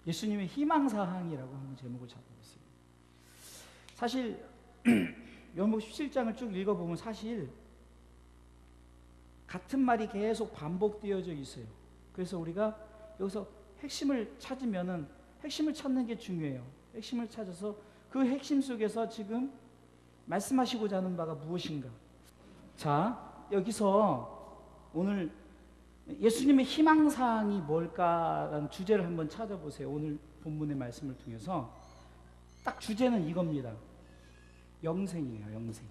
예수님의 희망사항이라고 한번 제목을 잡아보세요. 사실 요한복음 17장을 쭉 읽어보면 사실 같은 말이 계속 반복되어져 있어요. 그래서 우리가 여기서 핵심을 찾으면은 핵심을 찾는 게 중요해요. 핵심을 찾아서 그 핵심 속에서 지금 말씀하시고자 하는 바가 무엇인가. 자, 여기서 오늘 예수님의 희망사항이 뭘까라는 주제를 한번 찾아보세요. 오늘 본문의 말씀을 통해서 딱 주제는 이겁니다. 영생이에요. 영생.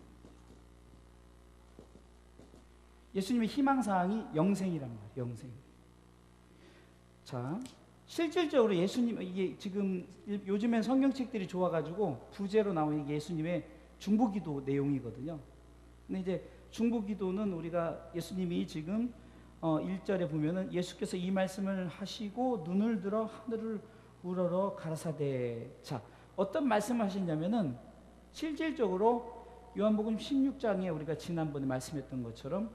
예수님의 희망사항이 영생이란 말이에요. 영생. 자, 실질적으로 예수님, 이게 지금 요즘엔 성경책들이 좋아가지고 부제로 나오는 게 예수님의 중보기도 내용이거든요. 근데 이제 중보기도는 우리가 예수님이 지금 1절에 보면은 예수께서 이 말씀을 하시고 눈을 들어 하늘을 우러러 가라사대. 자, 어떤 말씀을 하시냐면은 실질적으로 요한복음 16장에 우리가 지난번에 말씀했던 것처럼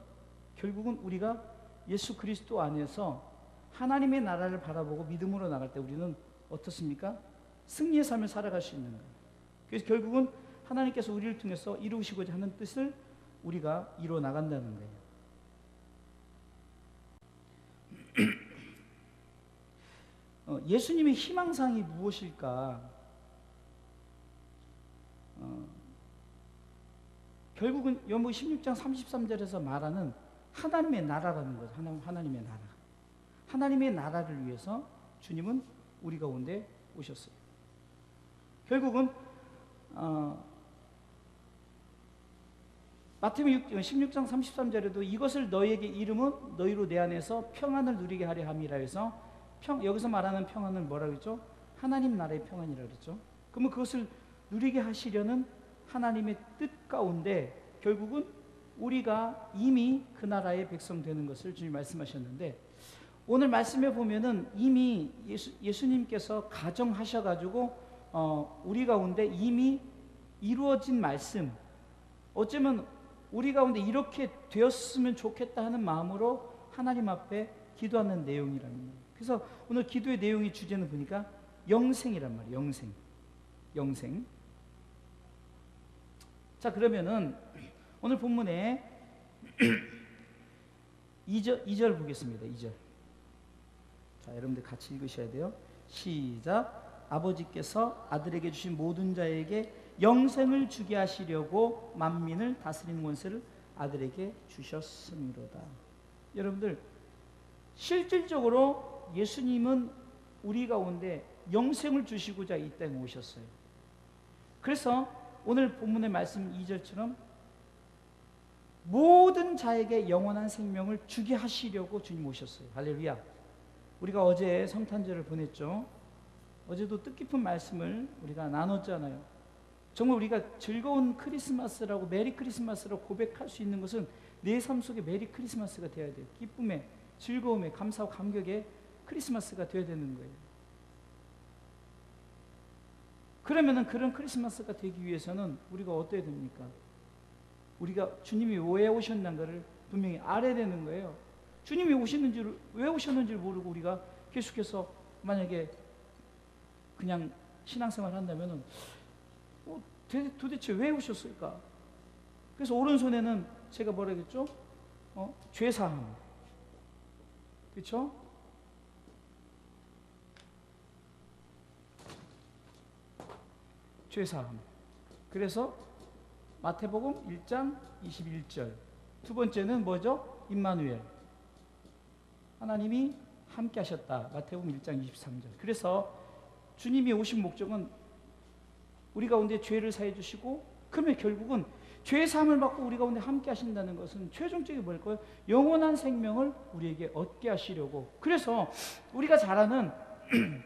결국은 우리가 예수 그리스도 안에서 하나님의 나라를 바라보고 믿음으로 나갈 때 우리는 어떻습니까? 승리의 삶을 살아갈 수 있는 거예요. 그래서 결국은 하나님께서 우리를 통해서 이루시고자 하는 뜻을 우리가 이루어 나간다는 거예요. 예수님의 희망사항이 무엇일까? 결국은 요한복음 16장 33절에서 말하는 하나님의 나라라는 거죠. 하나님의 나라. 하나님의 나라를 위해서 주님은 우리 가운데 오셨어요. 결국은 마태복음 16장 33절에도 이것을 너희에게 이름은 너희로 내 안에서 평안을 누리게 하려 함이라 해서 여기서 말하는 평안은 뭐라고 했죠? 하나님 나라의 평안이라고 그랬죠. 그러면 그것을 누리게 하시려는 하나님의 뜻 가운데 결국은 우리가 이미 그 나라의 백성 되는 것을 주님 말씀하셨는데 오늘 말씀에 보면은 이미 예수님께서 가정하셔가지고 우리 가운데 이미 이루어진 말씀, 어쩌면 우리 가운데 이렇게 되었으면 좋겠다 하는 마음으로 하나님 앞에 기도하는 내용이라는 거예요. 그래서 오늘 기도의 내용의 주제는 보니까 영생이란 말이에요. 영생. 영생. 자, 그러면은 오늘 본문에 2절 보겠습니다. 2절. 자, 여러분들 같이 읽으셔야 돼요. 시작. 아버지께서 아들에게 주신 모든 자에게 영생을 주게 하시려고 만민을 다스리는 권세를 아들에게 주셨음이로다. 여러분들 실질적으로 예수님은 우리 가운데 영생을 주시고자 이 땅에 오셨어요. 그래서 오늘 본문의 말씀 2절처럼 모든 자에게 영원한 생명을 주게 하시려고 주님 오셨어요. 할렐루야. 우리가 어제 성탄절을 보냈죠. 어제도 뜻깊은 말씀을 우리가 나눴잖아요. 정말 우리가 즐거운 크리스마스라고 메리 크리스마스라고 고백할 수 있는 것은 내 삶 속에 메리 크리스마스가 되어야 돼요. 기쁨에, 즐거움에, 감사와 감격에 크리스마스가 되어야 되는 거예요. 그러면은 그런 크리스마스가 되기 위해서는 우리가 어때야 됩니까? 우리가 주님이 왜 오셨는 것을 분명히 알아야 되는 거예요. 주님이 왜 오셨는지를 모르고 우리가 계속해서 만약에 그냥 신앙생활 한다면은 도대체 왜 오셨을까? 그래서 오른손에는 제가 뭐라 그랬죠? 죄사함. 그렇죠? 죄사함. 그래서 마태복음 1장 21절. 두 번째는 뭐죠? 임마누엘. 하나님이 함께 하셨다. 마태복음 1장 23절. 그래서 주님이 오신 목적은 우리 가운데 죄를 사해 주시고, 그러면 결국은 죄 사함을 받고 우리 가운데 함께 하신다는 것은 최종적인 뭘까요? 영원한 생명을 우리에게 얻게 하시려고. 그래서 우리가 잘 아는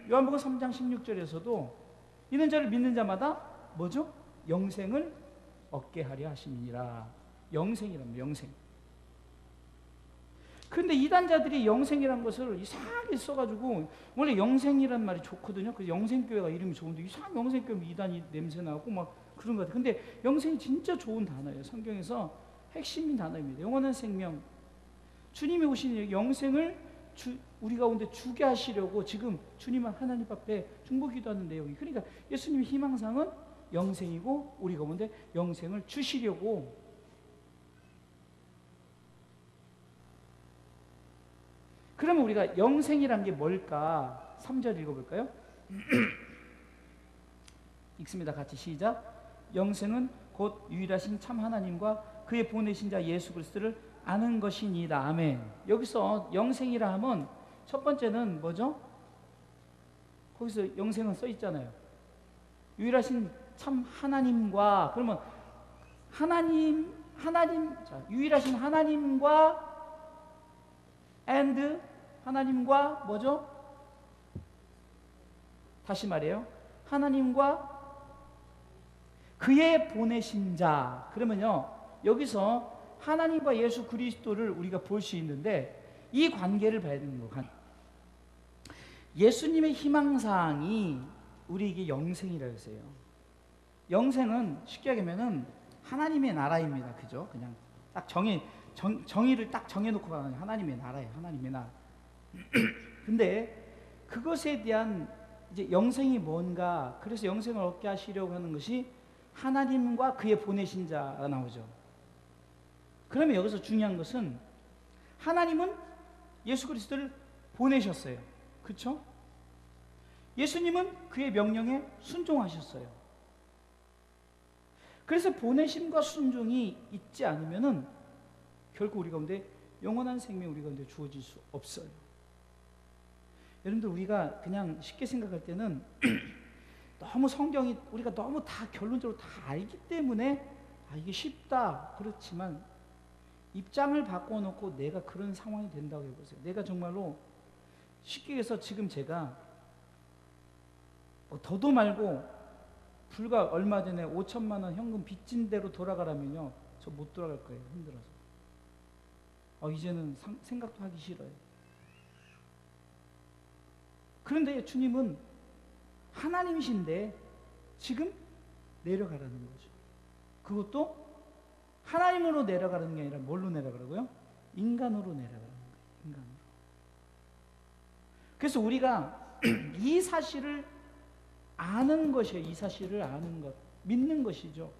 요한복음 3장 16절에서도 이는 저를 믿는 자마다 뭐죠? 영생을 얻게 하려 하심이니라. 영생이랍니다. 영생. 그런데 이단자들이 영생이라는 것을 이상하게 써가지고, 원래 영생이란 말이 좋거든요. 그래서 영생교회가 이름이 좋은데 이상하게 영생교회 이단이 냄새나고 막 그런 것 같아요. 근데 영생이 진짜 좋은 단어예요. 성경에서 핵심인 단어입니다. 영원한 생명. 주님이 오신 영생을 우리 가운데 주게 하시려고 지금 주님은 하나님 앞에 중보기도하는 내용이. 그러니까 예수님의 희망상은 영생이고 우리 가운데 영생을 주시려고. 그러면 우리가 영생이란 게 뭘까? 3절 읽어볼까요? 읽습니다. 같이 시작. 영생은 곧 유일하신 참 하나님과 그의 보내신 자 예수 그리스도를 아는 것이니이다. 아멘. 여기서 영생이라 하면 첫 번째는 뭐죠? 거기서 영생은 써 있잖아요. 유일하신 참 하나님과. 그러면 자, 유일하신 하나님과 and 하나님과 뭐죠? 다시 말해요. 하나님과 그의 보내신 자. 그러면요, 여기서 하나님과 예수 그리스도를 우리가 볼 수 있는데 이 관계를 봐야 되는 거예요. 예수님의 희망사항이 우리에게 영생이라고 했어요. 영생은 쉽게 얘기하면은 하나님의 나라입니다. 그죠? 그냥 딱 정의를 딱 정해놓고 가는 하나님의 나라예요. 하나님의 나라. 근데 그것에 대한 이제 영생이 뭔가, 그래서 영생을 얻게 하시려고 하는 것이 하나님과 그의 보내신 자가 나오죠. 그러면 여기서 중요한 것은 하나님은 예수 그리스도를 보내셨어요. 그렇죠? 예수님은 그의 명령에 순종하셨어요. 그래서 보내심과 순종이 있지 않으면은 결코 우리 가운데 영원한 생명이 우리 가운데 주어질 수 없어요. 여러분들, 우리가 그냥 쉽게 생각할 때는 너무 성경이 우리가 너무 다 결론적으로 다 알기 때문에 이게 쉽다. 그렇지만 입장을 바꿔놓고 내가 그런 상황이 된다고 해보세요. 내가 정말로 쉽게 해서 지금 제가 더도 말고 불과 얼마 전에 5천만 원 현금 빚진 대로 돌아가라면요, 저 못 돌아갈 거예요. 힘들어서. 이제는 생각도 하기 싫어요. 그런데 주님은 하나님이신데 지금 내려가라는 거죠. 그것도 하나님으로 내려가는 게 아니라 뭘로 내려가라고요? 인간으로 내려가는 거예요. 인간으로. 그래서 우리가 이 사실을 아는 것이에요. 이 사실을 아는 것, 믿는 것이죠.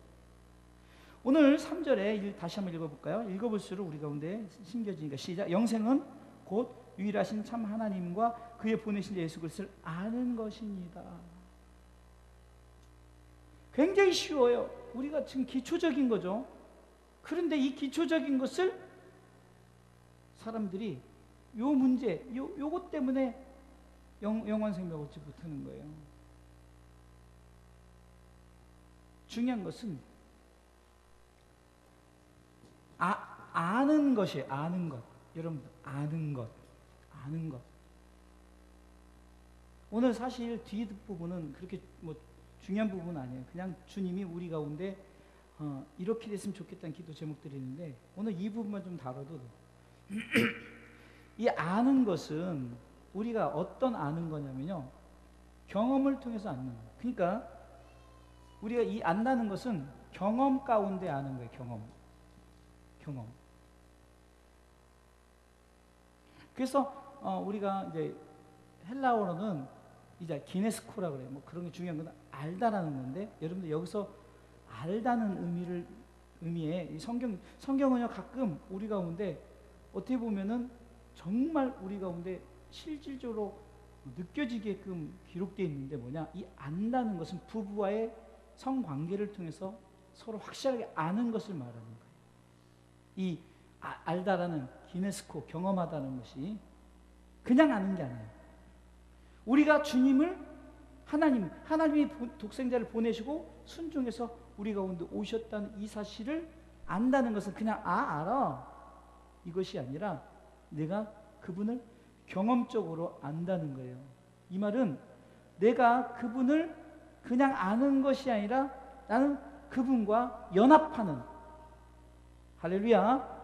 오늘 3절에 다시 한번 읽어볼까요? 읽어볼수록 우리 가운데 심겨지니까 시작. 영생은 곧 유일하신 참 하나님과 그의 보내신 예수 그리스도를 아는 것입니다. 굉장히 쉬워요. 우리가 지금 기초적인 거죠. 그런데 이 기초적인 것을 사람들이 요 문제, 요것 때문에 영원 생명 얻지 못하는 거예요. 중요한 것은 아는 것이에요. 아는 것. 여러분, 아는 것. 아는 것. 오늘 사실 뒷부분은 그렇게 중요한 부분은 아니에요. 그냥 주님이 우리 가운데 이렇게 됐으면 좋겠다는 기도 제목들이 있는데 오늘 이 부분만 좀 다뤄도 이 아는 것은 우리가 어떤 아는 거냐면요, 경험을 통해서 아는 거예요. 그러니까 우리가 이 안다는 것은 경험 가운데 아는 거예요. 경험. 그래서 우리가 이제 헬라어로는 이제 기네스코라 그래요. 그런 게 중요한 건 알다라는 건데, 여러분들 여기서 알다는 의미에 성경은요, 가끔 우리 가운데 어떻게 보면은 정말 우리 가운데 실질적으로 느껴지게끔 기록되어 있는데 뭐냐, 이 안다는 것은 부부와의 성관계를 통해서 서로 확실하게 아는 것을 말하는 거예요. 이 알다라는 기네스코, 경험하다는 것이 그냥 아는 게 아니에요. 우리가 주님을 하나님이 독생자를 보내시고 순종해서 우리 가운데 오셨다는 이 사실을 안다는 것은 그냥 알아, 이것이 아니라 내가 그분을 경험적으로 안다는 거예요. 이 말은 내가 그분을 그냥 아는 것이 아니라 나는 그분과 연합하는, 할렐루야.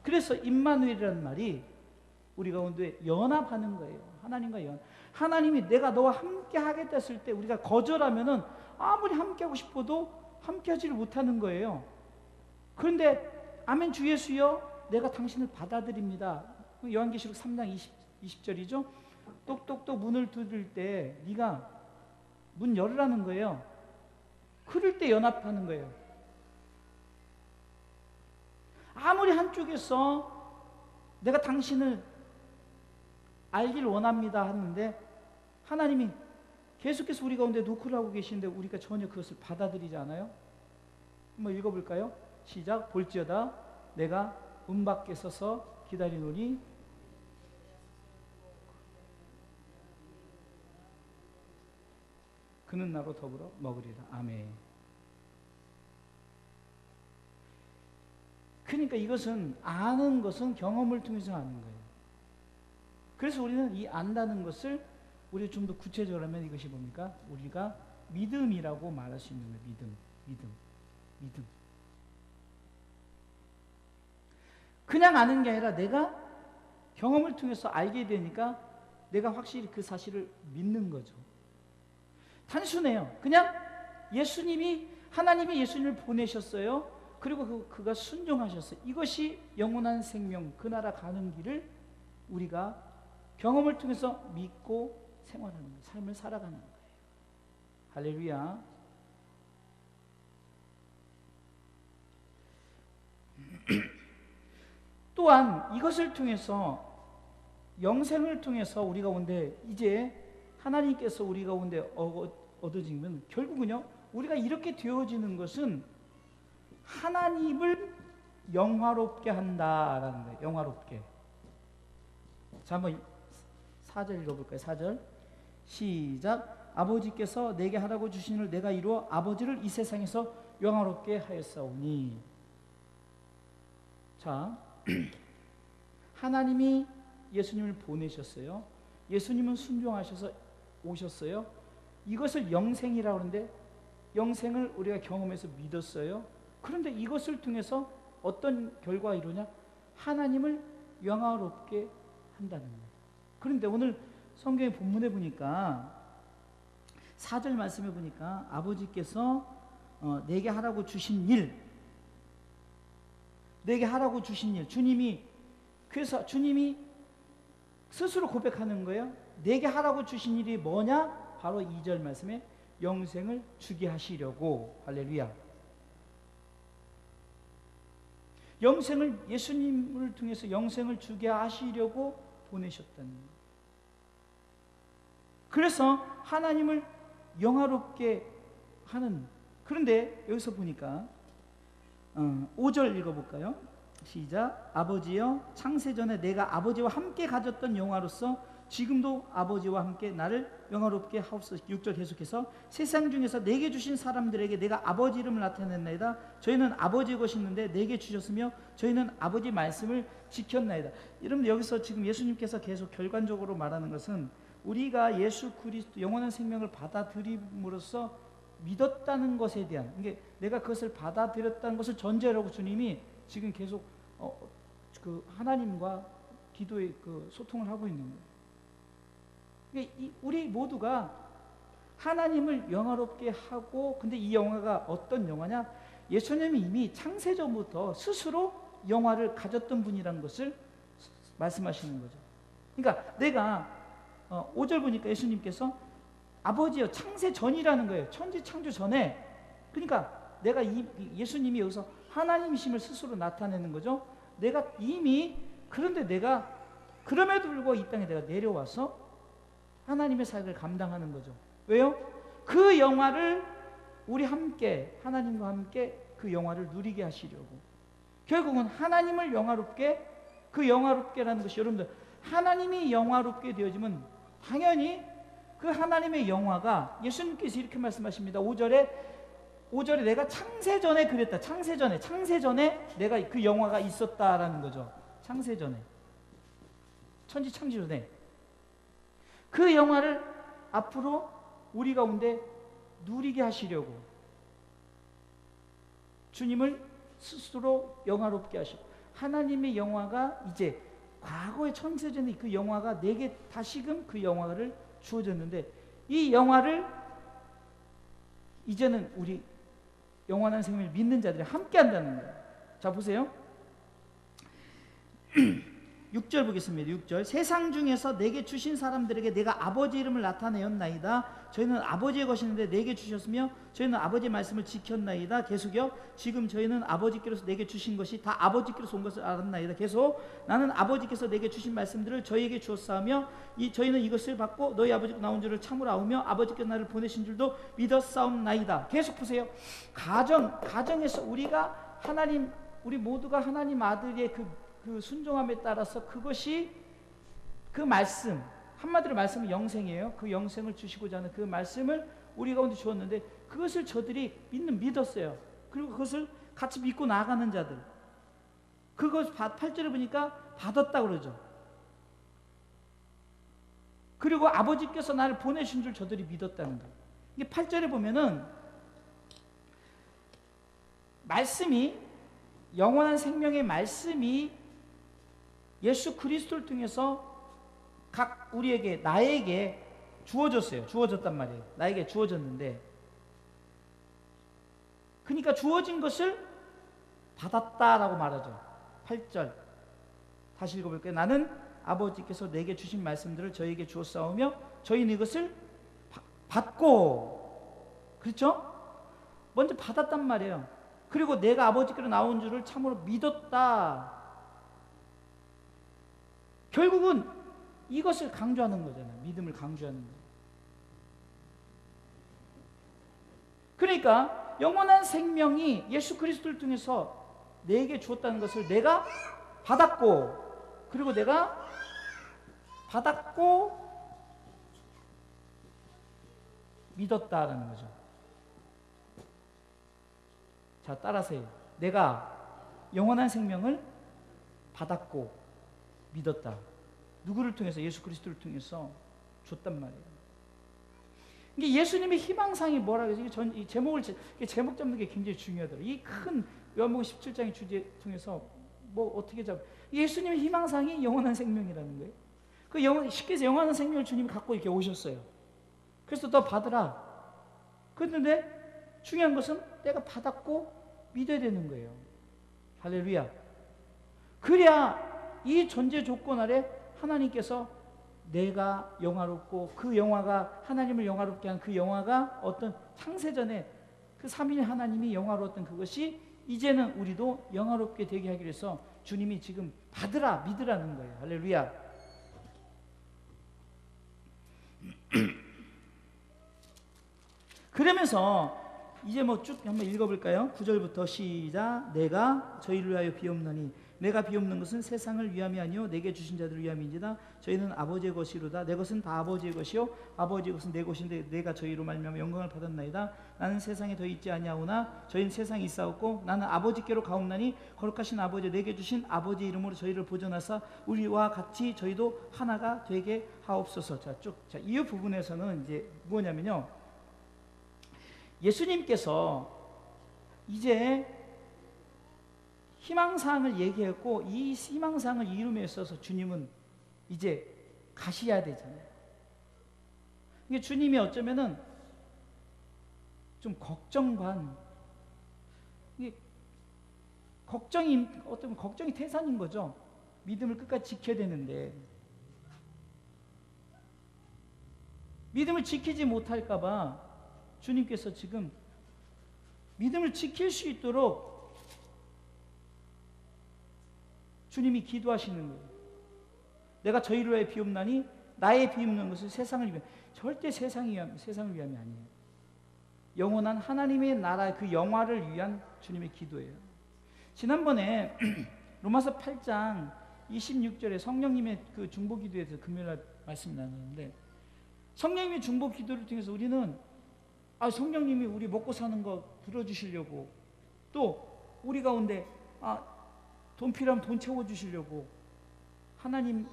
그래서 임마누엘이라는 말이 우리 가운데 연합하는 거예요. 하나님과 하나님이 내가 너와 함께 하겠다 했을 때 우리가 거절하면은 아무리 함께 하고 싶어도 함께 하지를 못하는 거예요. 그런데 아멘 주 예수여, 내가 당신을 받아들입니다. 요한계시록 3장 20절이죠. 똑똑똑 문을 두들 때 네가 문 열으라는 거예요. 그럴 때 연합하는 거예요. 아무리 한쪽에서 내가 당신을 알길 원합니다 하는데 하나님이 계속해서 우리 가운데 노크를 하고 계시는데 우리가 전혀 그것을 받아들이지 않아요? 한번 읽어볼까요? 시작. 볼지어다 내가 문 밖에 서서 기다리노니 그는 나로 더불어 먹으리라. 아멘. 그러니까 이것은 아는 것은 경험을 통해서 아는 거예요. 그래서 우리는 이 안다는 것을 우리 좀 더 구체적으로 하면 이것이 뭡니까? 우리가 믿음이라고 말할 수 있는 거예요. 믿음. 그냥 아는 게 아니라 내가 경험을 통해서 알게 되니까 내가 확실히 그 사실을 믿는 거죠. 단순해요. 그냥 하나님이 예수님을 보내셨어요. 그리고 그가 순종하셨어요. 이것이 영원한 생명, 그 나라 가는 길을 우리가 경험을 통해서 믿고 생활하는 거예요. 삶을 살아가는 거예요. 할렐루야. 또한 이것을 통해서 영생을 통해서 우리 가운데 이제 하나님께서 우리 가운데 얻어지면 결국은요 우리가 이렇게 되어지는 것은 하나님을 영화롭게 한다라는 거예요. 영화롭게. 자, 한번 4절 읽어볼까요? 4절 시작. 아버지께서 내게 하라고 주신 일을 내가 이루어 아버지를 이 세상에서 영화롭게 하였사오니. 자, 하나님이 예수님을 보내셨어요. 예수님은 순종하셔서 오셨어요. 이것을 영생이라고 하는데 영생을 우리가 경험해서 믿었어요. 그런데 이것을 통해서 어떤 결과가 이루냐? 하나님을 영화롭게 한다는 거예요. 그런데 오늘 성경의 본문에 보니까 4절 말씀해 보니까 아버지께서 내게 하라고 주신 일, 내게 하라고 주신 일, 그래서 주님이 스스로 고백하는 거예요. 내게 하라고 주신 일이 뭐냐? 바로 2절 말씀에 영생을 주게 하시려고. 할렐루야. 예수님을 통해서 영생을 주게 하시려고 보내셨다는 거예요. 그래서 하나님을 영화롭게 하는. 그런데 여기서 보니까 5절 읽어볼까요? 시작. 아버지여 창세전에 내가 아버지와 함께 가졌던 영화로서 지금도 아버지와 함께 나를 영화롭게 하옵소서. 6절 계속해서 세상 중에서 내게 주신 사람들에게 내가 아버지 이름을 나타냈나이다. 저희는 아버지 것이었는데 내게 주셨으며 저희는 아버지 말씀을 지켰나이다. 여러분 여기서 지금 예수님께서 계속 결과적으로 말하는 것은 우리가 예수 그리스도 영원한 생명을 받아들임으로써 믿었다는 것에 대한, 이게 내가 그것을 받아들였다는 것을 전제로 주님이 지금 계속 그 하나님과 기도의 그 소통을 하고 있는 거예요. 우리 모두가 하나님을 영화롭게 하고, 근데 이 영화가 어떤 영화냐? 예수님이 이미 창세전부터 스스로 영화를 가졌던 분이라는 것을 말씀하시는 거죠. 그러니까 내가 5절 보니까 예수님께서 아버지여 창세전이라는 거예요. 천지 창조 전에. 그러니까 내가 예수님이 여기서 하나님이심을 스스로 나타내는 거죠. 내가 이미, 그런데 내가 그럼에도 불구하고 이 땅에 내가 내려와서 하나님의 사역을 감당하는 거죠. 왜요? 그 영화를 우리 함께, 하나님과 함께 그 영화를 누리게 하시려고. 결국은 하나님을 영화롭게, 그 영화롭게라는 것이, 여러분들 하나님이 영화롭게 되어지면 당연히 그 하나님의 영화가, 예수님께서 이렇게 말씀하십니다. 5절에 내가 창세전에 그랬다. 창세전에 내가 그 영화가 있었다라는 거죠. 창세전에, 천지 창조 전에 그 영화를 앞으로 우리 가운데 누리게 하시려고 주님을 스스로 영화롭게 하시고, 하나님의 영화가 이제 과거의 천세전에 그 영화가 내게 다시금 그 영화를 주어졌는데, 이 영화를 이제는 우리 영원한 생명을 믿는 자들이 함께 한다는 거예요. 자 보세요. 6절 보겠습니다. 6절. 세상 중에서 내게 주신 사람들에게 내가 아버지 이름을 나타내었나이다. 저희는 아버지의 것이는데 내게 주셨으며 저희는 아버지의 말씀을 지켰나이다. 계속요. 지금 저희는 아버지께로서 내게 주신 것이 다 아버지께로서 온 것을 알았나이다. 계속 나는 아버지께서 내게 주신 말씀들을 저희에게 주었사오며 저희는 이것을 받고 너희 아버지께 나온 줄을 참으로 아오며 아버지께서 나를 보내신 줄도 믿었사옵나이다. 계속 보세요. 가정에서 우리가 하나님, 우리 모두가 하나님 아들의 그 순종함에 따라서 그것이 그 말씀, 한마디로 말씀은 영생이에요. 그 영생을 주시고자 하는 그 말씀을 우리 가운데 주었는데 그것을 저들이 믿었어요. 그리고 그것을 같이 믿고 나아가는 자들, 그것 8절에 보니까 받았다고 그러죠. 그리고 아버지께서 나를 보내신 줄 저들이 믿었다는 거예요. 이게 8절에 보면은 말씀이, 영원한 생명의 말씀이 예수 그리스도를 통해서 각 우리에게, 나에게 주어졌어요. 주어졌단 말이에요. 나에게 주어졌는데, 그러니까 주어진 것을 받았다라고 말하죠. 8절 다시 읽어볼게요. 나는 아버지께서 내게 주신 말씀들을 저희에게 주었사오며 저희는 이것을 받고, 그렇죠? 먼저 받았단 말이에요. 그리고 내가 아버지께로 나온 줄을 참으로 믿었다. 결국은 이것을 강조하는 거잖아요. 믿음을 강조하는 거예요. 그러니까 영원한 생명이 예수 그리스도를 통해서 내게 주었다는 것을 내가 받았고, 그리고 내가 받았고 믿었다라는 거죠. 자, 따라서요. 내가 영원한 생명을 받았고 믿었다. 누구를 통해서? 예수 그리스도를 통해서 줬단 말이에요. 이게 예수님의 희망상이 뭐라고 해서 이 제목 잡는 게 굉장히 중요하더라고요. 이 큰 요한복음 17장의 주제 통해서 뭐 어떻게 예수님의 희망상이 영원한 생명이라는 거예요. 쉽게 해서 영원한 생명을 주님이 갖고 이렇게 오셨어요. 그래서 너 받으라. 그런데 중요한 것은 내가 받았고 믿어야 되는 거예요. 할렐루야. 그래야 이 존재 조건 아래 하나님께서 내가 영화롭고 그 영화가 하나님을 영화롭게 한 그 영화가 어떤 창세전에 그 삼위일 하나님이 영화로웠던 그것이 이제는 우리도 영화롭게 되게 하기 위해서 주님이 지금 받으라, 믿으라는 거예요. 할렐루야. 그러면서 이제 뭐 쭉 한번 읽어볼까요? 9절부터 시작. 내가 저희를 위하여 비옵나니 내가 비옵는 것은 세상을 위함이 아니요 내게 주신 자들을 위함인지다. 저희는 아버지의 것이로다. 내 것은 다 아버지의 것이요 아버지의 것은 내 것인데 내가 저희로 말미암아 영광을 받았나이다. 나는 세상에 더 있지 아니하오나 저희는 세상에 있사옵고 나는 아버지께로 가옵나니 거룩하신 아버지 내게 주신 아버지 이름으로 저희를 보존하사 우리와 같이 저희도 하나가 되게 하옵소서. 자, 이 부분에서는 이제 뭐냐면요, 예수님께서 이제 희망사항을 얘기했고 이 희망사항을 이룸에 있어서 주님은 이제 가셔야 되잖아요. 이게 주님이 어쩌면은 좀 걱정 반, 이게 어쩌면 걱정이 태산인 거죠. 믿음을 끝까지 지켜야 되는데 믿음을 지키지 못할까봐 주님께서 지금 믿음을 지킬 수 있도록 주님이 기도하시는 거예요. 내가 저희를 위하여 비옵나니 나의 비옵는 것은 세상을 위하여, 절대 세상을 위함이 아니에요. 영원한 하나님의 나라 그 영화를 위한 주님의 기도예요. 지난번에 로마서 8장 26절에 성령님의 그 중보 기도에 대해서 금요일날 말씀 나눴는데, 성령님의 중보 기도를 통해서 우리는 성령님이 우리 먹고 사는 거 들어주시려고, 또 우리 가운데 돈 필요하면 돈 채워주시려고 하나님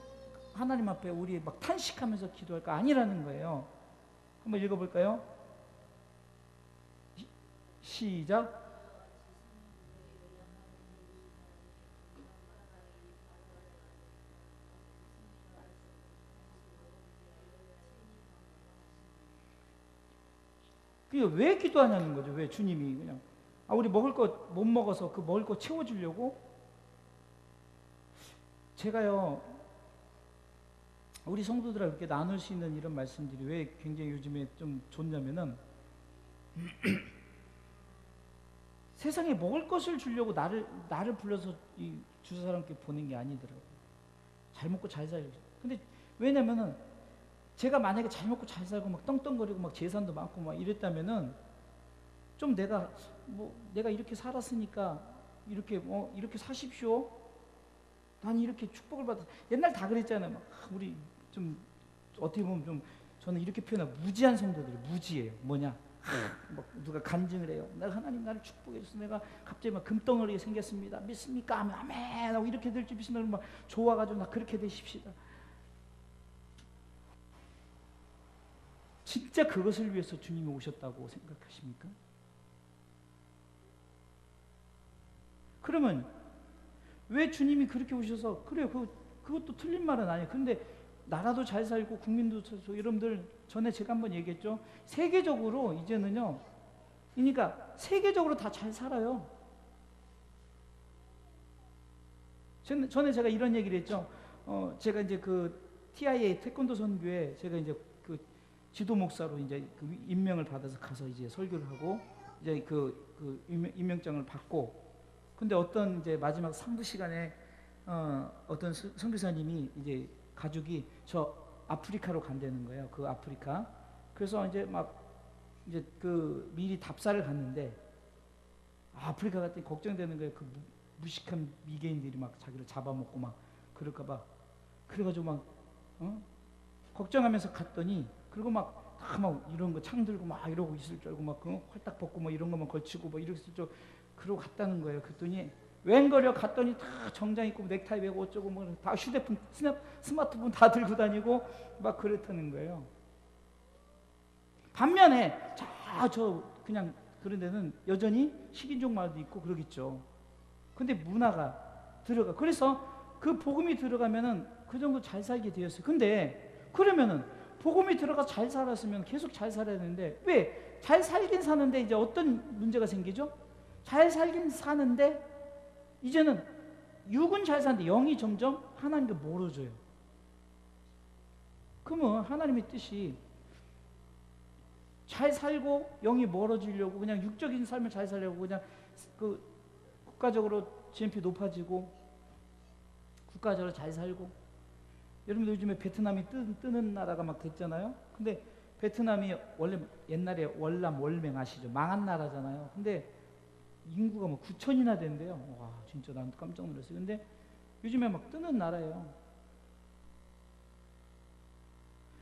앞에 우리 막 탄식하면서 기도할 거 아니라는 거예요. 한번 읽어볼까요? 시작. 그게 왜 기도하냐는 거죠. 왜 주님이 그냥 우리 먹을 거 못 먹어서 그 먹을 거 채워주려고. 제가요 우리 성도들하고 이렇게 나눌 수 있는 이런 말씀들이 왜 굉장히 요즘에 좀 좋냐면은 세상에 먹을 것을 주려고 나를 불러서 이 주사 사람께 보낸 게 아니더라고요. 잘 먹고 잘 살고. 근데 왜냐면은 제가 만약에 잘 먹고 잘 살고 막 떵떵거리고 막 재산도 많고 막 이랬다면은 좀 내가 이렇게 살았으니까 이렇게 사십시오. 난 이렇게 축복을 받았어. 옛날 다 그랬잖아요. 막 우리 좀 어떻게 보면 좀 저는 이렇게 표현하고 무지한 성도들이 무지예요. 뭐냐? 막 누가 간증을 해요. 내가 하나님 나를 축복해서 내가 갑자기 막 금덩어리가 생겼습니다. 믿습니까? 하면 아멘 하고 이렇게 될 줄 믿으면 막 좋아가지고 나 그렇게 되십시다. 진짜 그것을 위해서 주님이 오셨다고 생각하십니까? 그러면 왜 주님이 그렇게 오셔서 그래요. 그것도 틀린 말은 아니에요. 근데 나라도 잘 살고 국민도 잘 살고 여러분들 전에 제가 한번 얘기했죠. 세계적으로 이제는요. 그러니까 세계적으로 다 잘 살아요. 전에 제가 이런 얘기를 했죠. 제가 이제 그 TIA 태권도 선교에 제가 이제 그 지도 목사로 이제 그 임명을 받아서 가서 이제 설교를 하고 이제 그 임명장을 받고 근데 어떤 이제 마지막 상부 시간에 어떤 선교사님이 이제 가족이 저 아프리카로 간다는 거예요. 그 아프리카. 그래서 이제 이제 그 미리 답사를 갔는데 아프리카 갔더니 걱정되는 거예요. 그 무식한 미개인들이 막 자기를 잡아먹고 막 그럴까봐. 그래가지고 막 걱정하면서 갔더니 그리고 막 이런 거 창 들고 막 이러고 있을 줄 알고 막 활딱 벗고 뭐 이런 것만 걸치고 뭐 이랬을 줄 그러고 갔다는 거예요. 그랬더니 웬거려 갔더니 다 정장 입고 넥타이 매고 어쩌고 뭐 다 휴대폰 스마트폰 다 들고 다니고 막 그랬다는 거예요. 반면에 저 그냥 그런 데는 여전히 식인종 말도 있고 그러겠죠. 근데 문화가 들어가. 그래서 그 복음이 들어가면은 그 정도 잘 살게 되었어요. 근데 그러면은 복음이 들어가 잘 살았으면 계속 잘 살아야 되는데 왜 잘 살긴 사는데 이제 어떤 문제가 생기죠? 잘 살긴 사는데 이제는 육은 잘 사는데 영이 점점 하나님께 멀어져요. 그러면 하나님의 뜻이 잘 살고 영이 멀어지려고 그냥 육적인 삶을 잘 살려고 그냥 그 국가적으로 GNP 높아지고 국가적으로 잘 살고 여러분들 요즘에 베트남이 뜨는 나라가 막 됐잖아요. 근데 베트남이 원래 옛날에 월남 아시죠? 망한 나라잖아요. 근데 인구가 뭐 9천이나 된대요. 와 진짜 난 깜짝 놀랐어요. 근데 요즘에 막 뜨는 나라예요.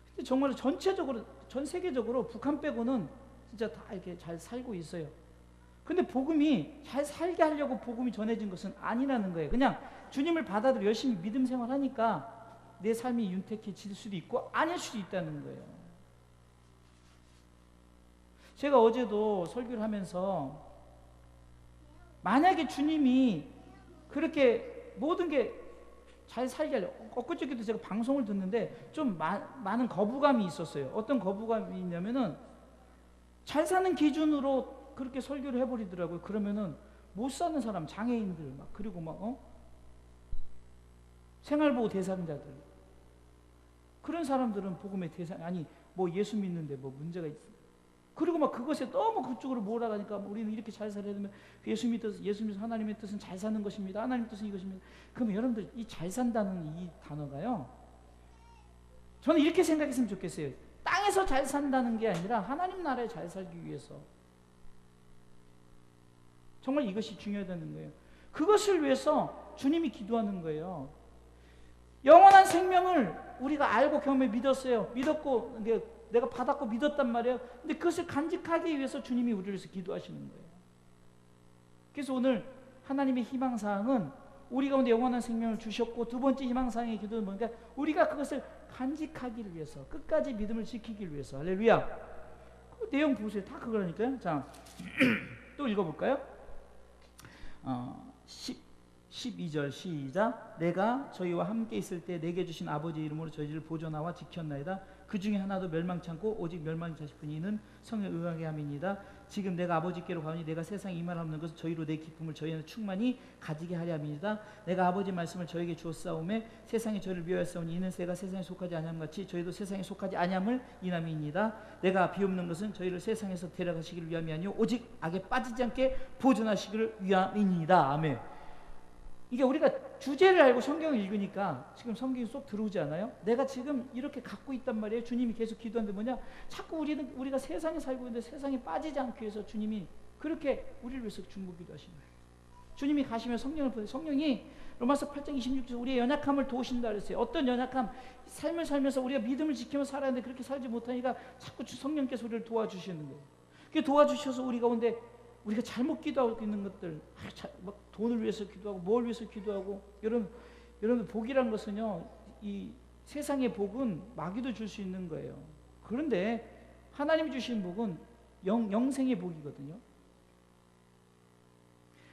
근데 정말 전체적으로 전 세계적으로 북한 빼고는 진짜 다 이렇게 잘 살고 있어요. 근데 복음이 잘 살게 하려고 복음이 전해진 것은 아니라는 거예요. 그냥 주님을 받아들여 열심히 믿음 생활하니까 내 삶이 윤택해질 수도 있고 아닐 수도 있다는 거예요. 제가 어제도 설교를 하면서 만약에 주님이 그렇게 모든 게 잘 살게 하려고 엊그저께도 제가 방송을 듣는데 좀 많은 거부감이 있었어요. 어떤 거부감이 있냐면은 잘 사는 기준으로 그렇게 설교를 해버리더라고요. 그러면은 못 사는 사람 장애인들 막 그리고 막 생활보호 대상자들 그런 사람들은 복음의 대상 아니 뭐 예수 믿는데 뭐 문제가 있어. 그리고 막 그것에 너무 그쪽으로 몰아가니까 우리는 이렇게 잘 살아야 되면 예수 믿어서 하나님의 뜻은 잘 사는 것입니다. 하나님의 뜻은 이것입니다. 그러면 여러분들 이 잘 산다는 이 단어가요. 저는 이렇게 생각했으면 좋겠어요. 땅에서 잘 산다는 게 아니라 하나님 나라에 잘 살기 위해서. 정말 이것이 중요하다는 거예요. 그것을 위해서 주님이 기도하는 거예요. 영원한 생명을 우리가 알고 경험해 믿었어요. 믿었고 내가 받았고 믿었단 말이에요. 근데 그것을 간직하기 위해서 주님이 우리를 위해서 기도하시는 거예요. 그래서 오늘 하나님의 희망사항은 우리 가운데 영원한 생명을 주셨고 두 번째 희망사항의 기도는 뭔가 우리가 그것을 간직하기를 위해서 끝까지 믿음을 지키기를 위해서. 할렐루야. 그 내용 보세요. 다 그거라니까요. 자, 또 읽어볼까요? 12절 시작. 내가 저희와 함께 있을 때 내게 주신 아버지의 이름으로 저희를 보존하와 지켰나이다. 그 중에 하나도 멸망치 않고 오직 멸망치 않을 뿐 이는 성에 의하게 함이니이다. 지금 내가 아버지께로 가오니 내가 세상에 임하옵는 것은 저희로 내 기쁨을 저희는 충만히 가지게 하려 함이니이다. 내가 아버지 말씀을 저에게 주었사오매 세상이 저를 미워하였사오니 이는 새가 세상에 속하지 아니함같이 저희도 세상에 속하지 아니함을 인함이니이다. 내가 비옵는 것은 저희를 세상에서 데려가시기를 위함이 아니요 오직 악에 빠지지 않게 보존하시기를 위함이니이다. 아멘. 이게 우리가 주제를 알고 성경을 읽으니까 지금 성경이 쏙 들어오지 않아요? 내가 지금 이렇게 갖고 있단 말이에요. 주님이 계속 기도하는데 뭐냐? 자꾸 우리가 세상에 살고 있는데 세상에 빠지지 않기 위해서 주님이 그렇게 우리를 위해서 중보기도 하시는 거예요. 주님이 가시면 성령을 보내요. 성령이 로마서 8장 26절 우리의 연약함을 도우신다 그랬어요. 어떤 연약함? 삶을 살면서 우리가 믿음을 지키면서 살아야 하는데 그렇게 살지 못하니까 자꾸 성령께서 우리를 도와주시는 거예요. 그게 도와주셔서 우리 가운데 우리가 잘못 기도하고 있는 것들, 막 돈을 위해서 기도하고 뭘 위해서 기도하고, 여러분 복이란 것은요, 이 세상의 복은 마귀도 줄 수 있는 거예요. 그런데 하나님이 주신 복은 영생의 복이거든요.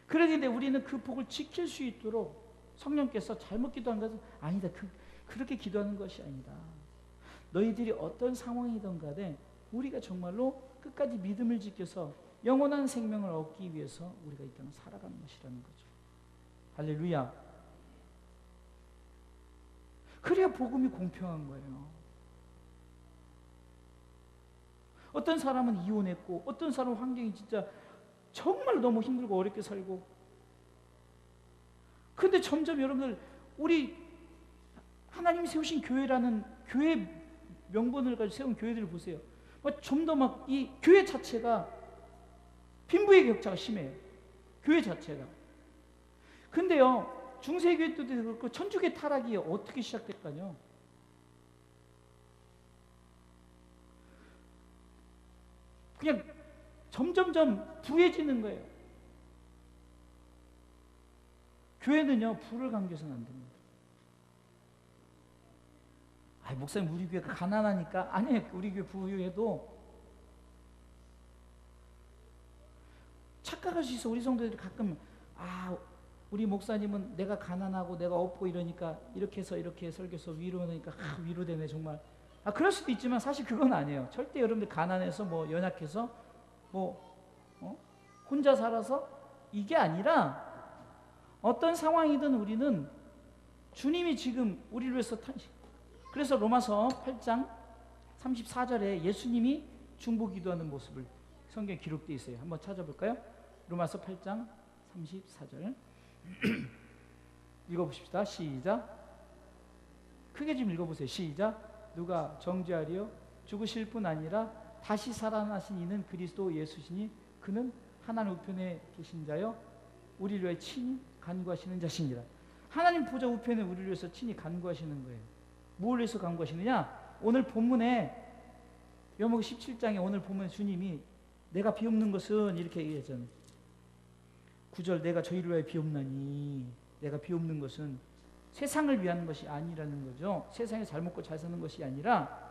그런데 우리는 그 복을 지킬 수 있도록 성령께서 잘못 기도한 것은 아니다. 그렇게 기도하는 것이 아니다. 너희들이 어떤 상황이든 간에 우리가 정말로 끝까지 믿음을 지켜서 영원한 생명을 얻기 위해서 우리가 이 땅을 살아가는 것이라는 거죠. 할렐루야. 그래야 복음이 공평한 거예요. 어떤 사람은 이혼했고 어떤 사람은 환경이 진짜 정말 너무 힘들고 어렵게 살고, 근데 점점 여러분들 우리 하나님이 세우신 교회라는 교회 명분을 가지고 세운 교회들을 보세요. 좀 더 막 이 교회 자체가 빈부의 격차가 심해요. 교회 자체가. 근데요, 중세교회도 그렇고 천주교 타락이 어떻게 시작됐까요? 그냥 점점점 부해지는 거예요. 교회는요, 부를 강조해서는 안 됩니다. 목사님 우리 교회가 가난하니까. 아니에요. 우리 교회 부유해도 착각할 수 있어. 우리 성도들이 가끔 우리 목사님은 내가 가난하고 내가 없고 이러니까 이렇게 해서 이렇게 설교해서 위로하니까 위로되네 정말. 그럴 수도 있지만 사실 그건 아니에요. 절대 여러분들 가난해서 뭐 연약해서 혼자 살아서 이게 아니라 어떤 상황이든 우리는 주님이 지금 우리를 위해서 그래서 로마서 8장 34절에 예수님이 중보기도하는 모습을 성경에 기록되어 있어요. 한번 찾아볼까요? 로마서 8장 34절 읽어보십시다. 시작. 크게 좀 읽어보세요. 시작. 누가 정죄하리요? 죽으실 뿐 아니라 다시 살아나신 이는 그리스도 예수시니 그는 하나님 우편에 계신 자요 우리를 위해 친히 간구하시는 자시니라. 하나님 보좌 우편에 우리를 위해서 친히 간구하시는 거예요. 뭘 위해서 간구하시느냐? 오늘 본문에 요한복음 17장에 오늘 보면 주님이 내가 비옵는 것은 이렇게 얘기하잖아요. 9절 내가 저희를 위하여 비옵나니, 내가 비옵는 것은 세상을 위한 것이 아니라는 거죠. 세상에 잘 먹고 잘 사는 것이 아니라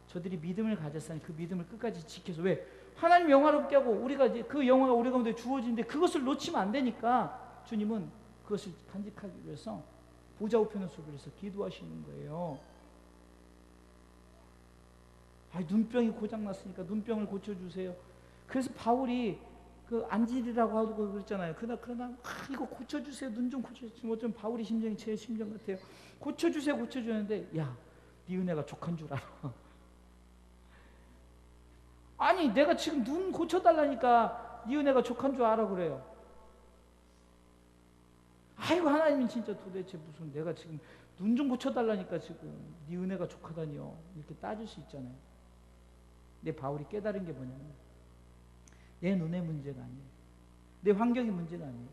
저들이 믿음을 가졌으니 그 믿음을 끝까지 지켜서, 왜? 하나님 영화롭게 하고 우리가 이제 그 영화가 우리 가운데 주어지는데 그것을 놓치면 안 되니까 주님은 그것을 간직하기 위해서 보좌 우편의 소리에서 기도하시는 거예요. 눈병이 고장났으니까 눈병을 고쳐주세요. 그래서 바울이 그 안질이라고 하고 그랬잖아요. 그러나 이거 고쳐주세요. 눈 좀 고쳐주세요. 어쩌면 바울의 심정이 제 심정 같아요. 고쳐주세요. 고쳐주는데 야, 네 은혜가 족한 줄 알아. 아니 내가 지금 눈 고쳐달라니까 네 은혜가 족한 줄 알아 그래요. 아이고 하나님은 진짜 도대체 무슨, 내가 지금 눈 좀 고쳐달라니까 지금 네 은혜가 족하다니요. 이렇게 따질 수 있잖아요. 근데 바울이 깨달은 게 뭐냐면 내 눈의 문제가 아니에요. 내 환경의 문제가 아니에요.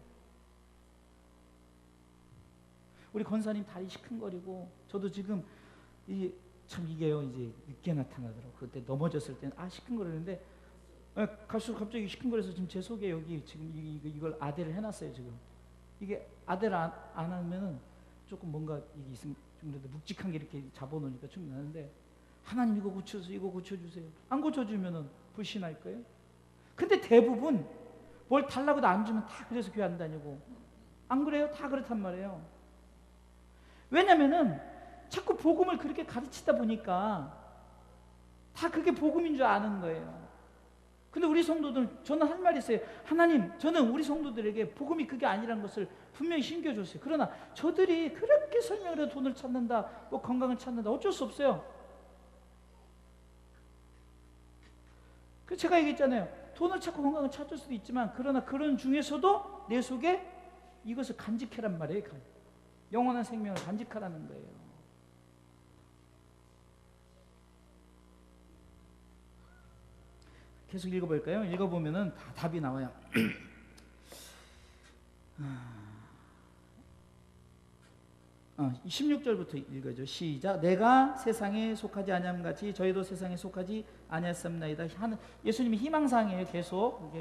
우리 권사님 다리 시큰거리고 저도 지금 이게요 이제 늦게 나타나더라고. 그때 넘어졌을 때는 시큰거리는데 갈수록 갑자기 시큰거려서 지금 제 속에 여기 지금 이걸 아대를 해놨어요. 지금 이게 아대를 안 하면은 조금 뭔가 이게 있으면 좀 그래도 묵직한 게 이렇게 잡아놓으니까 좀 나는데, 하나님 이거 고쳐주세요. 안 고쳐주면은 불신할 거예요. 근데 대부분 뭘 달라고도 안 주면 다 그래서 교회 안 다니고, 안 그래요? 다 그렇단 말이에요. 왜냐면은 자꾸 복음을 그렇게 가르치다 보니까 다 그게 복음인 줄 아는 거예요. 근데 우리 성도들은, 저는 할 말이 있어요. 하나님, 저는 우리 성도들에게 복음이 그게 아니라는 것을 분명히 신겨줬어요. 그러나 저들이 그렇게 설명을 해도 돈을 찾는다, 뭐 건강을 찾는다, 어쩔 수 없어요. 그 제가 얘기했잖아요. 돈을 찾고 건강을 찾을 수도 있지만, 그러나 그런 중에서도 내 속에 이것을 간직해란 말이에요. 영원한 생명을 간직하라는 거예요. 계속 읽어볼까요? 읽어보면은 다 답이 나와요. 16절부터 읽어죠. 시작. 내가 세상에 속하지 아니함 같이 저희도 세상에 속하지 아니하였습나이다. 예수님이 희망사항이에요. 계속.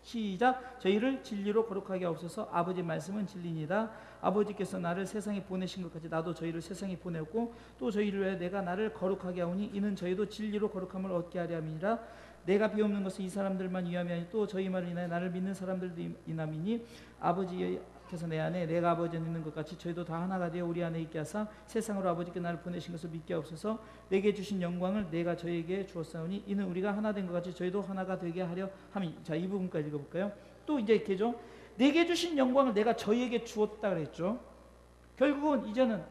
시작. 저희를 진리로 거룩하게 하옵소서. 아버지 말씀은 진리니이다. 아버지께서 나를 세상에 보내신 것 같이 나도 저희를 세상에 보냈고 또 저희를 위해 내가 나를 거룩하게 하오니 이는 저희도 진리로 거룩함을 얻게 하려 함이니라. 내가 비옵는 것은 이 사람들만 위함이 아니 또 저희 말을 인하여 나를 믿는 사람들도 인함이니 아버지께서 내 안에 내가 아버지 안에 있는 것 같이 저희도 다 하나가 되어 우리 안에 있게 하사 세상으로 아버지께 나를 보내신 것을 믿게 하옵소서. 내게 주신 영광을 내가 저에게 주었사오니 이는 우리가 하나 된 것 같이 저희도 하나가 되게 하려 함이. 자, 이 부분까지 읽어볼까요? 또 이제 이렇게죠. 내게 주신 영광을 내가 저에게 주었다 그랬죠. 결국은 이제는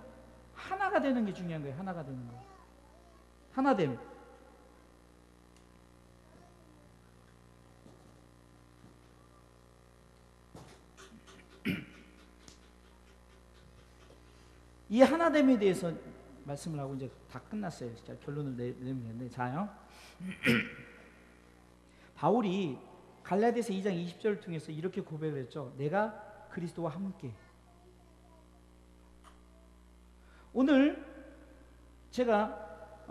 하나가 되는 게 중요한 거예요. 하나가 되는 거. 하나됨. 이 하나됨에 대해서 말씀을 하고 이제 다 끝났어요. 진짜 결론을 내면 되는데, 자요. 바울이 갈라디아서 2장 20절을 통해서 이렇게 고백을 했죠. 내가 그리스도와 함께. 오늘 제가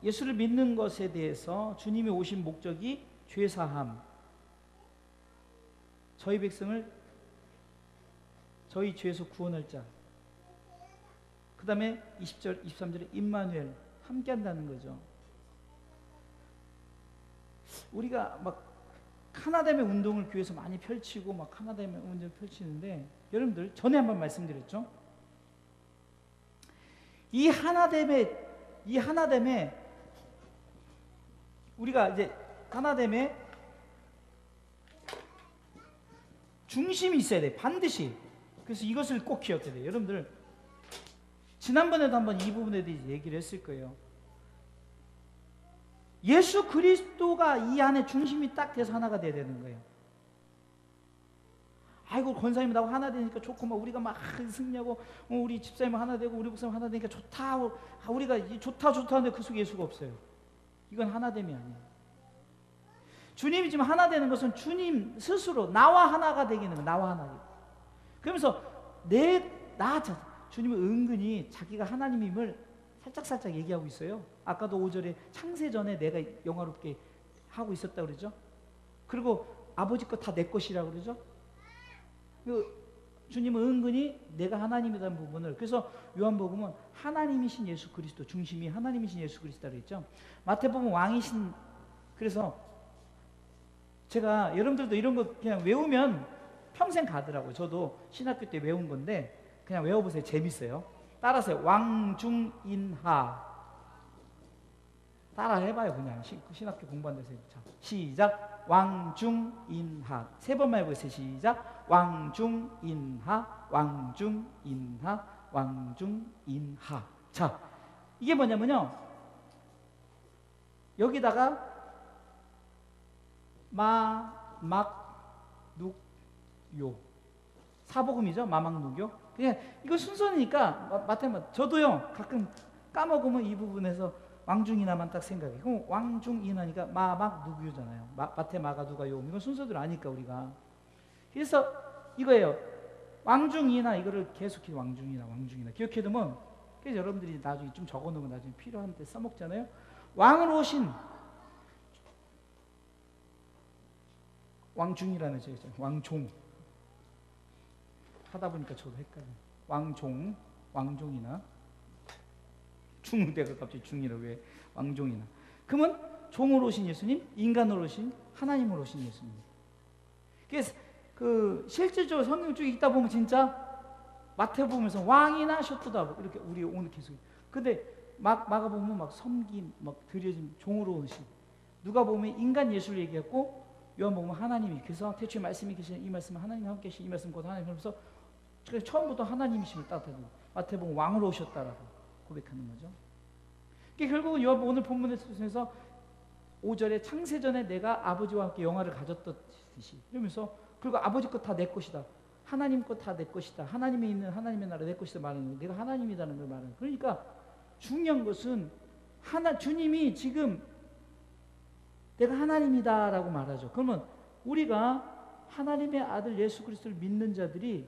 예수를 믿는 것에 대해서 주님이 오신 목적이 죄사함, 저희 백성을 저희 죄에서 구원할 자, 그 다음에 20절, 23절에 임마누엘, 함께 한다는 거죠. 우리가 막 하나됨의 운동을 교회에서 많이 펼치고 막 하나됨의 운동을 펼치는데, 여러분들 전에 한번 말씀드렸죠. 이 하나됨에 우리가 이제 하나됨에 중심이 있어야 돼, 반드시. 그래서 이것을 꼭 기억해야 돼요. 여러분들 지난번에도 한번 이 부분에 대해서 얘기를 했을 거예요. 예수 그리스도가 이 안에 중심이 딱 돼서 하나가 돼야 되는 거예요. 아이고 권사님 나하고 하나 되니까 좋고 막 우리가 막 승리하고 우리 집사님 하나 되고 우리 목사님 하나 되니까 좋다. 우리가 좋다 하는데 그 속에 예수가 없어요. 이건 하나됨이 아니에요. 주님이 지금 하나 되는 것은 주님 스스로 나와 하나가 되기는 거예요. 나와 하나. 그러면서 나 주님은 은근히 자기가 하나님임을 살짝 얘기하고 있어요. 아까도 5절에 창세 전에 내가 영화롭게 하고 있었다고 그러죠. 그리고 아버지 것 다 내 것이라고 그러죠. 주님은 은근히 내가 하나님이라는 부분을, 그래서 요한복음은 하나님이신 예수 그리스도, 중심이 하나님이신 예수 그리스도라고 했죠. 마태복음 왕이신, 그래서 제가 여러분들도 이런 거 그냥 외우면 평생 가더라고요. 저도 신학교 때 외운 건데 그냥 외워보세요. 재밌어요. 따라하세요. 왕중인하. 따라 해봐요. 그냥 신학교 공부한 데서. 자, 시작. 왕중인하. 3번만 해보세요. 시작. 왕중인하, 왕중인하, 왕중인하. 자, 이게 뭐냐면요, 여기다가 마, 막, 눅, 요. 사복음이죠. 마막, 눅, 요. 그냥 이거 순서니까 저도요 가끔 까먹으면 이 부분에서 왕중인하만 딱 생각해. 그럼 왕중인하니까 마막 누구잖아요. 마태 마가 누가 요. 이건 순서대로 아니까 우리가. 그래서 이거예요. 왕중인하, 이거를 계속해. 왕중인하 기억해두면, 그래서 여러분들이 나중에 좀 적어놓으면 나중에 필요한 때 써먹잖아요. 왕으로 오신 왕중이라는 저 있잖아요. 왕종 하다 보니까 저도 헷갈려요. 왕종이나 중대가 갑자기 중이라고 왜 왕종이나. 그러면 종으로 오신 예수님, 인간으로 오신 하나님으로 오신 예수님. 그래서 그 실질적으로 성경 쪽에 있다 보면 진짜 마태복음에서 왕이나 셔프다 이렇게 우리 오늘 계속. 근데 마가복음은 막 섬김, 막 드려짐, 종으로 오신. 누가 보면 인간 예수를 얘기했고 요한복음은 하나님이, 그래서 태초에 말씀이 계시는 이 말씀은 하나님과 함께 계신 이 말씀 곧 하나님, 그러면서 처음부터 하나님이심을 따뜻하고 마태복음 왕으로 오셨다라고 고백하는 거죠. 그게 결국은 요한복음 오늘 본문에 통해서 5절에 창세전에 내가 아버지와 함께 영화를 가졌듯이 이러면서, 그리고 아버지 것 다 내 것이다, 하나님 것 다 내 것이다, 하나님이 있는 하나님의 나라 내 것이다 말하는 거예요. 내가 하나님이라는 걸 말하는 거예요. 그러니까 중요한 것은 주님이 지금 내가 하나님이다라고 말하죠. 그러면 우리가 하나님의 아들 예수 그리스도를 믿는 자들이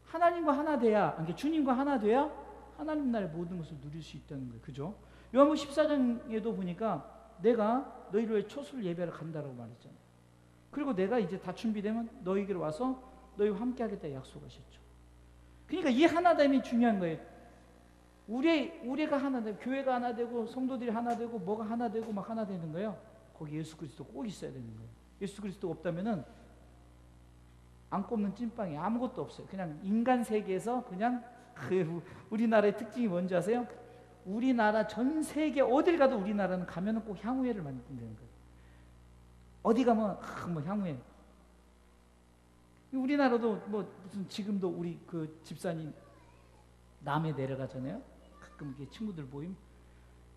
하나님과 하나 돼야, 그러니까 주님과 하나 돼야 하나님 나라의 모든 것을 누릴 수 있다는 거예요. 그죠? 요한복음 14장에도 보니까 내가 너희를 위해 초술 예배를 간다라고 말했잖아요. 그리고 내가 이제 다 준비되면 너희에게로 와서 너희와 함께 하겠다 약속하셨죠. 그러니까 이 하나됨이 중요한 거예요. 우리가 하나 되고, 교회가 하나 되고, 성도들이 하나 되고, 뭐가 하나 되고 막 하나 되는 거예요. 거기 예수 그리스도 꼭 있어야 되는 거예요. 예수 그리스도 없다면은 안 꼽는 찐빵이 아무것도 없어요. 그냥 인간 세계에서 그냥 우리나라의 특징이 뭔지 아세요? 우리나라 전 세계 어딜 가도 우리나라는 가면은 꼭 향후회를 만든다는 거예요. 어디 가면 뭐 향후회. 우리나라도 뭐 무슨 지금도 우리 그 집사님 남해 내려가잖아요. 가끔 이렇게 친구들 모임.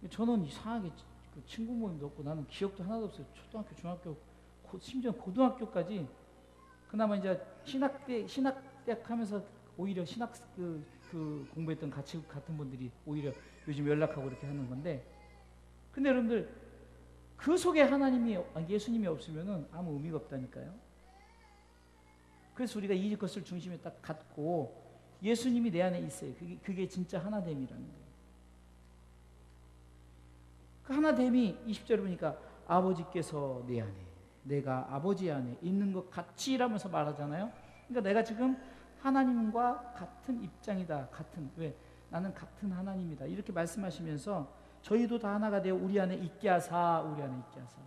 저는 이상하게 그 친구 모임도 없고 나는 기억도 하나도 없어요. 초등학교, 중학교, 심지어 고등학교까지. 그나마 이제 신학대학 하면서 오히려 신학 그 공부했던 같은 분들이 오히려 요즘 연락하고 이렇게 하는 건데, 근데 여러분들 그 속에 예수님이 없으면은 아무 의미가 없다니까요. 그래서 우리가 이것을 중심에 딱 갖고 예수님이 내 안에 있어요. 그게 진짜 하나됨이라는 거예요. 그 하나됨이 20절에 보니까 아버지께서 내 안에, 내가 아버지 안에 있는 것 같이라면서 말하잖아요. 그러니까 내가 지금 하나님과 같은 입장이다. 왜? 나는 같은 하나님이다. 이렇게 말씀하시면서 저희도 다 하나가 되어 우리 안에 있게 하사, 우리 안에 있게 하사.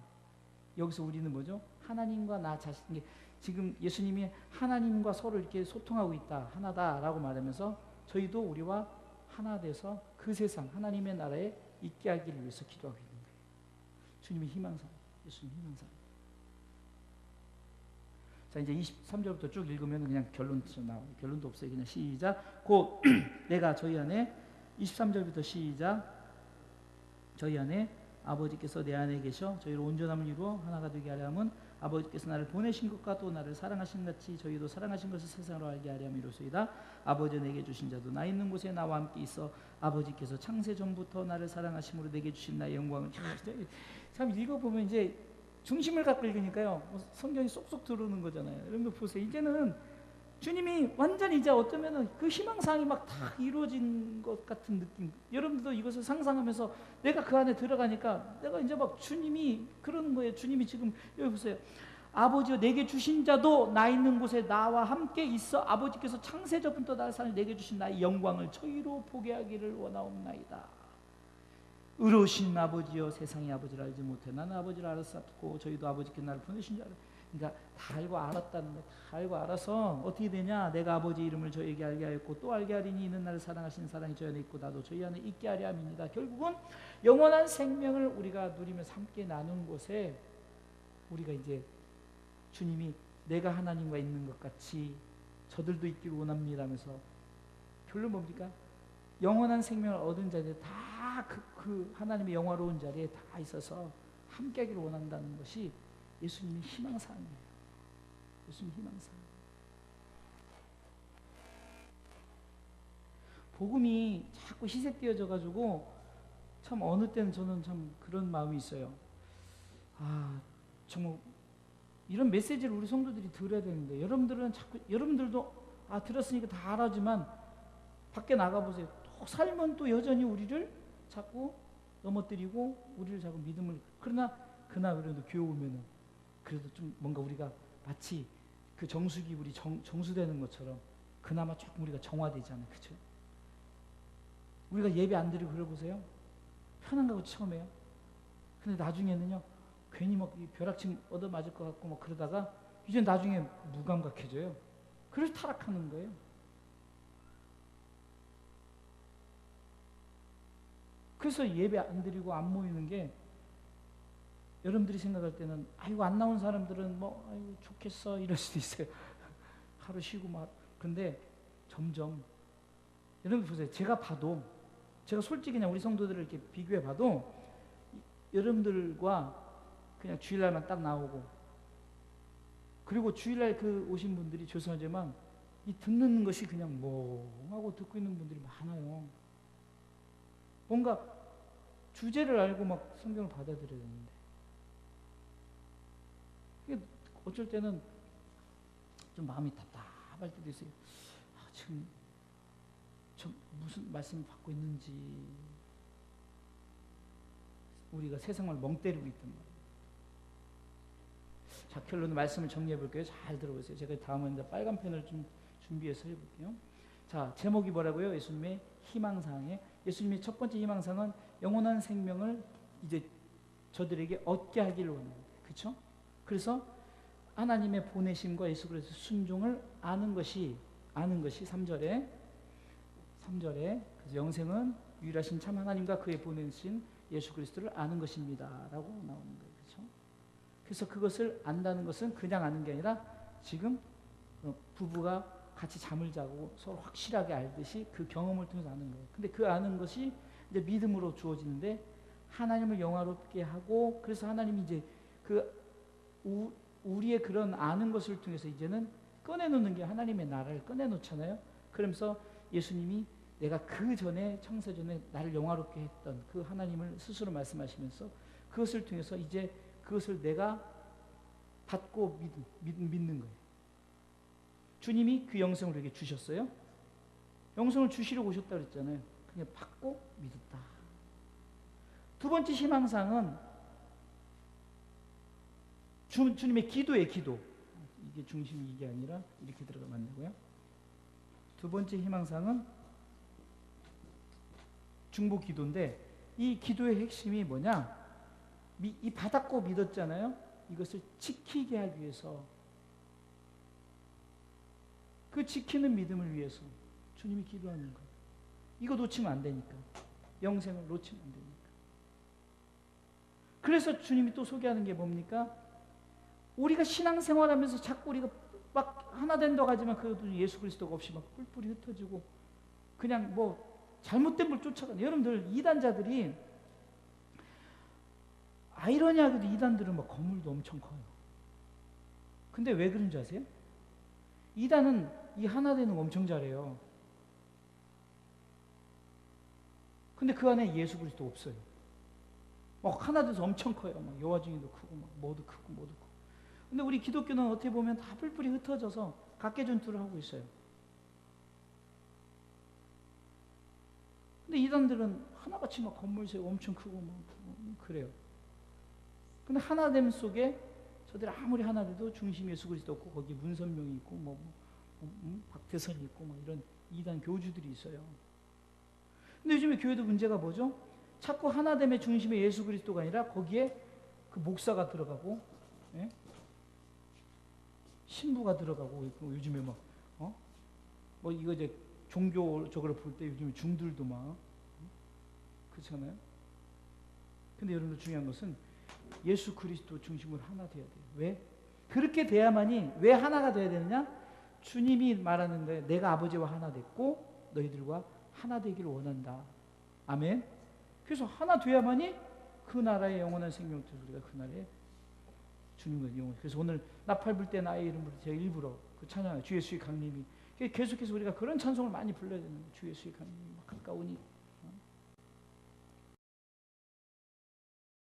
여기서 우리는 뭐죠? 하나님과 나 자신, 지금 예수님이 하나님과 서로 이렇게 소통하고 있다, 하나다라고 말하면서 저희도 우리와 하나 돼서 그 세상 하나님의 나라에 있게 하기를 위해서 기도하고 있는 거예요. 주님의 희망사, 예수님 희망사. 자, 이제 23절부터 쭉 읽으면 그냥 결론처럼 나와요. 결론도 없어요. 그냥 시작. 곧 내가 저희 안에, 23절부터 시작. 저희 안에 아버지께서 내 안에 계셔 저희를 온전함을 이루어 하나가 되게 하려 함은 아버지께서 나를 보내신 것과 또 나를 사랑하신 같이 저희도 사랑하신 것을 세상으로 알게 하려 함이로소이다. 아버지 내게 주신 자도 나 있는 곳에 나와 함께 있어 아버지께서 창세 전부터 나를 사랑하심으로 내게 주신 나의 영광을. 참 읽어보면 이제 중심을 갖고 읽으니까요, 성경이 쏙쏙 들어오는 거잖아요. 여러분들 보세요. 이제는 주님이 완전히 이제 어쩌면은 그 희망사항이 막 다 이루어진 것 같은 느낌. 여러분들도 이것을 상상하면서 내가 그 안에 들어가니까 내가 이제 막 주님이 그러는 거예요. 주님이 지금 여기 보세요. 아버지여 내게 주신 자도 나 있는 곳에 나와 함께 있어 아버지께서 창세전부터 나를 사랑 내게 주신 나의 영광을 저희로 보게 하기를 원하옵나이다. 의로우신 아버지여 세상의 아버지를 알지 못해 나는 아버지를 알았었고 저희도 아버지께 나를 보내신 줄 알아. 그러니까 다 알고 알았다는 거야. 다 알고 알아서 어떻게 되냐? 내가 아버지 이름을 저에게 알게 하였고 또 알게 하리니 이는 나를 사랑하시는 사랑이 저희 안에 있고 나도 저희 안에 있게 하려 함입니다. 결국은 영원한 생명을 우리가 누리면서 함께 나눈 곳에 우리가 이제 주님이 내가 하나님과 있는 것 같이 저들도 있기를 원합니다 하면서 결론 뭡니까? 영원한 생명을 얻은 자들 다 그 하나님의 영화로운 자리에 다 있어서 함께 하기를 원한다는 것이 예수님의 희망사항이에요. 예수님 희망사항. 복음이 자꾸 희색되어져 가지고 참 어느 때는 저는 참 그런 마음이 있어요. 아, 정말 이런 메시지를 우리 성도들이 들어야 되는데 여러분들도 들었으니까 다 알았지만 밖에 나가보세요. 또 살면 또 여전히 우리를 자꾸 넘어뜨리고 우리를 자꾸 믿음을, 그러나 그래도 교회 오면은 그래도 좀 뭔가 우리가 마치 그 정수기 우리 정수되는 것처럼 그나마 조금 우리가 정화되잖아요. 그렇죠? 우리가 예배 안 드리고 그래 보세요. 편한가 고 처음에요. 근데 나중에는요. 괜히 막 벼락침 얻어 맞을 것 같고 막 그러다가 이제 나중에 무감각해져요. 그래서 타락하는 거예요. 그래서 예배 안 드리고 안 모이는 게 여러분들이 생각할 때는 아이고 안 나온 사람들은 뭐 아이고 좋겠어 이럴 수도 있어요. 하루 쉬고 막. 근데 점점 여러분 보세요. 제가 솔직히 그냥 우리 성도들을 이렇게 비교해 봐도 여러분들과 그냥 주일날만 딱 나오고, 그리고 주일날 그 오신 분들이 죄송하지만 이 듣는 것이 그냥 멍하고 듣고 있는 분들이 많아요. 뭔가 주제를 알고 막 성경을 받아들여야 되는데, 어쩔 때는 좀 마음이 답답할 때도 있어요. 지금 저 무슨 말씀을 받고 있는지, 우리가 세상을 멍 때리고 있단 말이에요. 자, 결론은 말씀을 정리해 볼게요. 잘 들어보세요. 제가 다음은 이제 빨간 펜을 좀 준비해서 해볼게요. 자, 제목이 뭐라고요? 예수님의 희망사항에. 예수님의 첫 번째 희망사항은 영원한 생명을 이제 저들에게 얻게 하기를 원합니다. 그렇죠? 그래서 하나님의 보내심과 예수 그리스도의 순종을 아는 것이 3절에 그래서 영생은 유일하신 참 하나님과 그의 보내신 예수 그리스도를 아는 것입니다 라고 나오는 거예요. 그렇죠? 그래서 그것을 안다는 것은 그냥 아는 게 아니라 지금 부부가 같이 잠을 자고 서로 확실하게 알듯이 그 경험을 통해서 아는 거예요. 근데 그 아는 것이 이제 믿음으로 주어지는데, 하나님을 영화롭게 하고, 그래서 하나님이 이제 우리의 그런 아는 것을 통해서 이제는 꺼내놓는 게 하나님의 나라를 꺼내놓잖아요. 그러면서 예수님이 내가 그 전에 창세전에 나를 영화롭게 했던 그 하나님을 스스로 말씀하시면서 그것을 통해서 이제 그것을 내가 받고 믿는 거예요. 주님이 그 영생을 우리에게 주셨어요. 영생을 주시려고 오셨다고 그랬잖아요. 그냥 받고 믿었다. 두 번째 희망사항은 주님의 기도예요. 기도. 이게 중심이 이게 아니라 이렇게 들어가면 안 되고요. 두 번째 희망사항은 중보 기도인데, 이 기도의 핵심이 뭐냐? 이 받았고 믿었잖아요. 이것을 지키게 하기 위해서, 그 지키는 믿음을 위해서 주님이 기도하는 거예요. 이거 놓치면 안 되니까. 영생을 놓치면 안 되니까. 그래서 주님이 또 소개하는 게 뭡니까? 우리가 신앙생활하면서 자꾸 우리가 막 하나 된다고 하지만 그래도 예수 그리스도가 없이 막 뿔뿔이 흩어지고 그냥 뭐 잘못된 걸 쫓아가는, 여러분들 이단자들이, 아이러니하게도 이단들은 막 건물도 엄청 커요. 근데 왜 그런 줄 아세요? 이단은 이 하나 되는 거 엄청 잘해요. 근데 그 안에 예수 그리스도 없어요. 막 하나 돼서 엄청 커요. 막 여호와중에도 크고 막 뭐도 크고 뭐도 크고. 근데 우리 기독교는 어떻게 보면 다 뿔뿔이 흩어져서 각계 전투를 하고 있어요. 근데 이단들은 하나같이 막 건물 세우고 엄청 크고 막 그래요. 근데 하나됨 속에 저들 아무리 하나 돼도 중심 예수 그리스도 없고 거기 문선명이 있고 박태선이 있고 뭐 이런 이단 교주들이 있어요. 근데 요즘에 교회도 문제가 뭐죠? 자꾸 하나됨의 중심에 예수 그리스도가 아니라 거기에 그 목사가 들어가고, 예? 신부가 들어가고 있고, 요즘에 뭐 이거 이제 종교적으로 볼 때 요즘에 중들도 막 그렇잖아요. 근데 여러분들 중요한 것은 예수 그리스도 중심으로 하나 돼야 돼요. 왜? 그렇게 돼야만이, 왜 하나가 돼야 되느냐? 주님이 말하는데 내가 아버지와 하나 됐고 너희들과 하나 되기를 원한다. 아멘. 그래서 하나 돼야만이 그 나라의 영원한 생명을 우리가 그 나라에 주님과 영원. 그래서 오늘 나팔 불 때 나의 이름으로 제가 일부러 그 찬양, 주 예수의 강림이, 계속해서 우리가 그런 찬송을 많이 불러야 되는 거예요. 주 예수의 강림이 가까우니